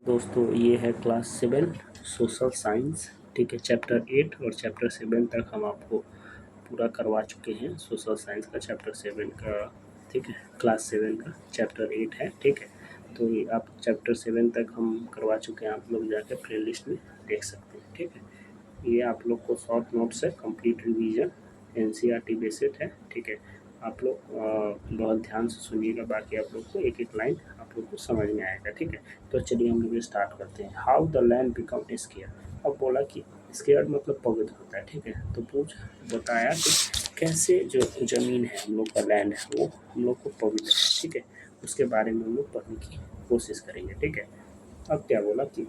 दोस्तों ये है क्लास 7 सोशल साइंस। ठीक है, चैप्टर 8 और चैप्टर 7 तक हम आपको पूरा करवा चुके हैं। सोशल साइंस का चैप्टर 7 का, ठीक है, क्लास 7 का चैप्टर 8 है। ठीक है, तो ये आप चैप्टर 7 तक हम करवा चुके हैं, आप लोग जाकर प्ले लिस्ट में देख सकते हैं। ठीक है, ये आप लोग को शॉर्ट नोट्स है, कंप्लीट रिवीजन एनसीईआरटी बेस्ड है। ठीक है, आप लोग बहुत ध्यान से सुनिएगा, बाकी आप लोग को एक एक लाइन आप लोग को समझ में आएगा। ठीक है, तो चलिए हम लोग स्टार्ट करते हैं। How the land become square. अब बोला कि स्केयर मतलब पवित्र होता है। ठीक है, तो पूछ बताया कि कैसे जो ज़मीन है हम लोग का, लैंड है, वो हम लोग को पवित्र है। ठीक है, उसके बारे में हम लोग पढ़ने की कोशिश करेंगे। ठीक है, अब क्या बोला कि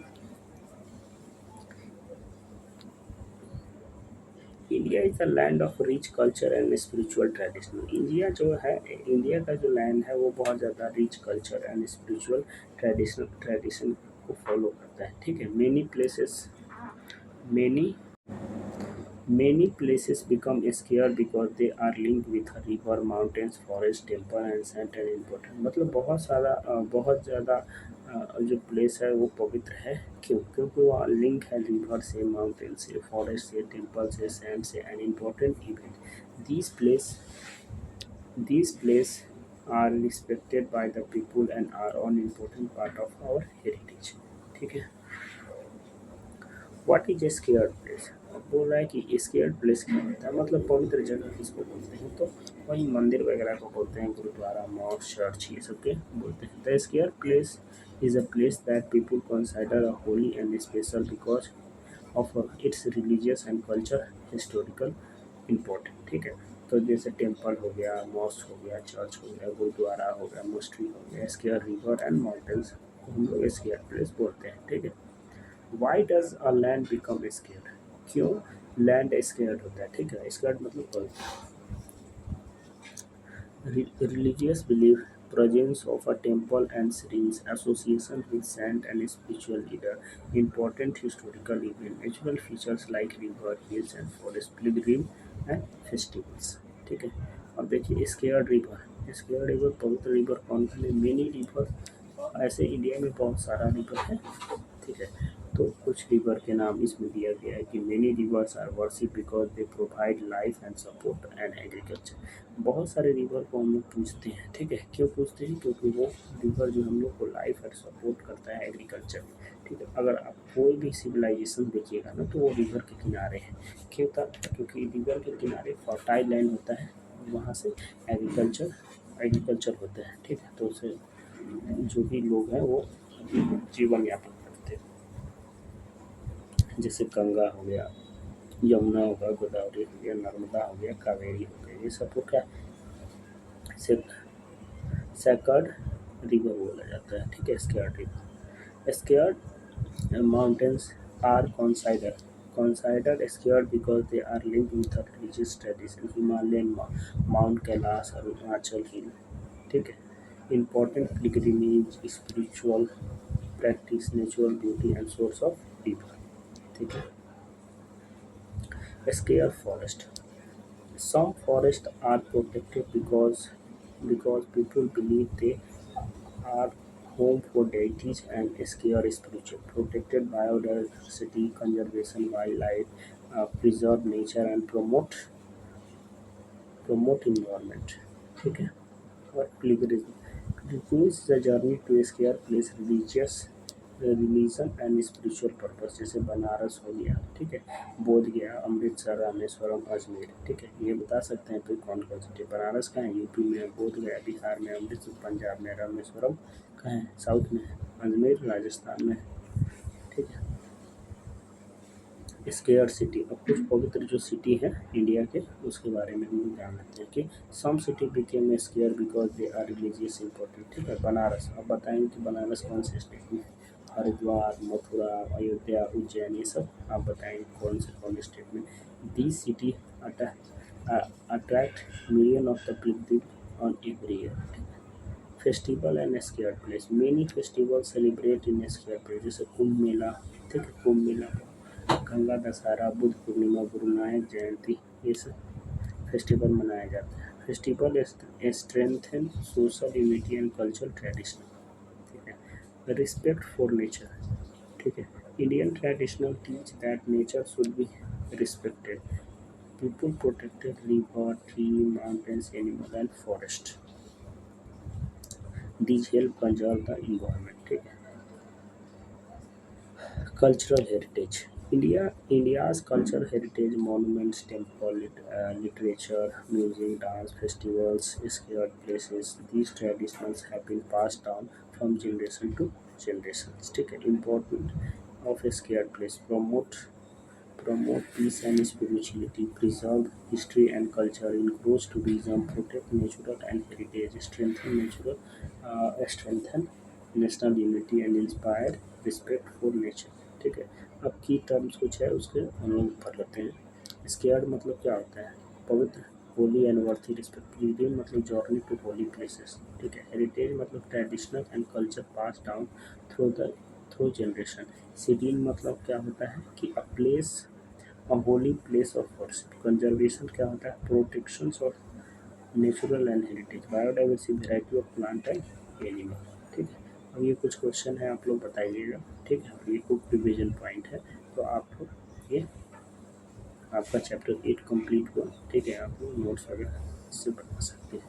India is the land of rich culture and spiritual tradition. India जो है, इंडिया का जो लैंड है वो बहुत ज़्यादा rich culture and spiritual tradition को फॉलो करता है। ठीक है, many Many places become scared because they are linked with a river, mountains, forest, temple and saint and important। मतलब बहुत ज़्यादा जो प्लेस है वो पवित्र है। क्यों? क्योंकि वहाँ लिंक है रिवर से, माउंटेन से, फॉरेस्ट से, टेम्पल से, सेंट से and important event. These place these place are respected by the people and are an important part of our heritage। ठीक है, what is a scared place. अब बोल रहा है कि स्केयर्ड प्लेस क्या होता है, मतलब पवित्र जगह किसको बोलते हैं, तो वही मंदिर वगैरह को बोलते हैं, गुरुद्वारा, मॉस्क, चर्च, ये सब के बोलते हैं। The scared place is a place that people consider a Holi and special because of its religious and culture historical important. ठीक है, तो जैसे टेम्पल हो गया, मॉस्क हो गया, चर्च हो गया, गुरुद्वारा हो गया, मोस्ट्री हो गया, स्केयर रिवर एंड माउंटेन्स को हम लोग स्केयर प्लेस बोलते हैं। ठीक है, why does a land become scared. क्यों लैंड स्केयर्ड होता है। ठीक है, स्केयर्ड मतलब religious belief, presence of a temple and shrines, association with saint and spiritual leader, important historical event, natural features like river, hills and forest, pilgrim and festivals। ठीक है, अब देखिए स्केयर्ड रिवर पवित्र रिवर कौन कौन है। Many river, ऐसे India में बहुत सारा रिवर है। ठीक है, तो कुछ रिवर के नाम इसमें दिया गया है कि many rivers are worship because they provide life and support and agriculture. बहुत सारे रिवर को हम लोग पूछते हैं। ठीक है, क्यों पूछते हैं? क्योंकि वो रिवर जो हम लोग को लाइफ और सपोर्ट करता है एग्रीकल्चर में। ठीक है, अगर आप कोई भी सिविलाइजेशन देखिएगा ना, तो वो रिवर के किनारे है। क्यों था? क्योंकि रिवर के किनारे फर्टाइल लैंड होता है, वहाँ से एग्रीकल्चर होता है। ठीक है, तो उसे जो भी लोग हैं वो जीवन यापन करते हैं। जैसे गंगा हो गया, यमुना हो गया, गोदावरी हो गया, नर्मदा हो गया, कावेरी हो गया, ये सबको क्या सेक्रेड रिवर बोला जाता है। ठीक है, scared river. Scared mountains are considered scared because they are linked with a religious tradition, Himalayan Mount Kailash, Arunachal Hill। ठीक है, important pilgrimage, spiritual practice, natural beauty and source of river। ठीक है, scare forest। Some forests are protected because people believe they are home for deities and scare spiritual. Protected biodiversity, conservation wildlife, preserve nature and promote environment। ठीक है, और pilgrimage। Pilgrimage is a journey to a scare place, religion and spiritual purpose. जैसे बनारस हो गया, ठीक है, बोध गया, अमृतसर, रामेश्वरम, अजमेर। ठीक है, ये बता सकते हैं फिर कौन कौन सी। बनारस का है, यूपी में है, बोध गया बिहार में, अमृतसर पंजाब में, रामेश्वरम कहाँ है, साउथ में है, अजमेर राजस्थान में है। ठीक है, स्केयर सिटी। अब कुछ पवित्र जो सिटी है इंडिया के, उसके बारे में हम लोग जान लेते हैं कि some city became scare because they are religious important. ठीक है, बनारस, अब बताएंगे कि बनारस कौन से स्टेट में है। हरिद्वार, मथुरा, अयोध्या, उज्जैन, ये सब आप बताएंगे कौन स्टेट में। The city attract million of the people on every year. Festival and sacred place. Many festival celebrate in sacred place, जैसे कुंभ मेला। ठीक है, कुंभ मेला, गंगा दशहरा, बुद्ध पूर्णिमा, गुरु नानक जयंती, ये सब फेस्टिवल मनाया जाता है। Festival strengthen social unity and cultural tradition. ठीक है, रिस्पेक्ट फॉर नेचर। ठीक है। Indian traditional teach that nature should be respected. People protected river, tree, mountains, animal and forest. These help conserve the environment. ठीक है। Cultural heritage. India's cultural heritage, monuments, temple, literature, music, dance, festivals, sacred places. These traditions have been passed down from generation to generation. ठीक है। Important of a sacred place, promote peace and spirituality, preserve history and culture, encourage tourism, protect natural and heritage, strengthen national unity and inspire respect for nature। ठीक है। अब की terms कुछ है उसके हम लोग पढ़ लेते हैं। स्केयर्ड मतलब क्या होता है? पवित्र, holy and worthy respect. Pilgrim मतलब जर्नी टू होली प्लेसेस। ठीक है। हेरिटेज मतलब traditional and culture pass down through generation. सिडीन मतलब क्या होता है कि a place, a holy place of worship. Conservation क्या होता है? Protection of natural and heritage. Biodiversity, variety of plant and animal. ठीक है। अब ये कुछ क्वेश्चन है, आप लोग बताइएगा। ठीक है। और ये कुछ रिविजन पॉइंट है। तो आप लोग ये आपका चैप्टर 8 कंप्लीट हुआ। ठीक है। आप लोग नोट्स वगैरह इससे बना सकते हैं।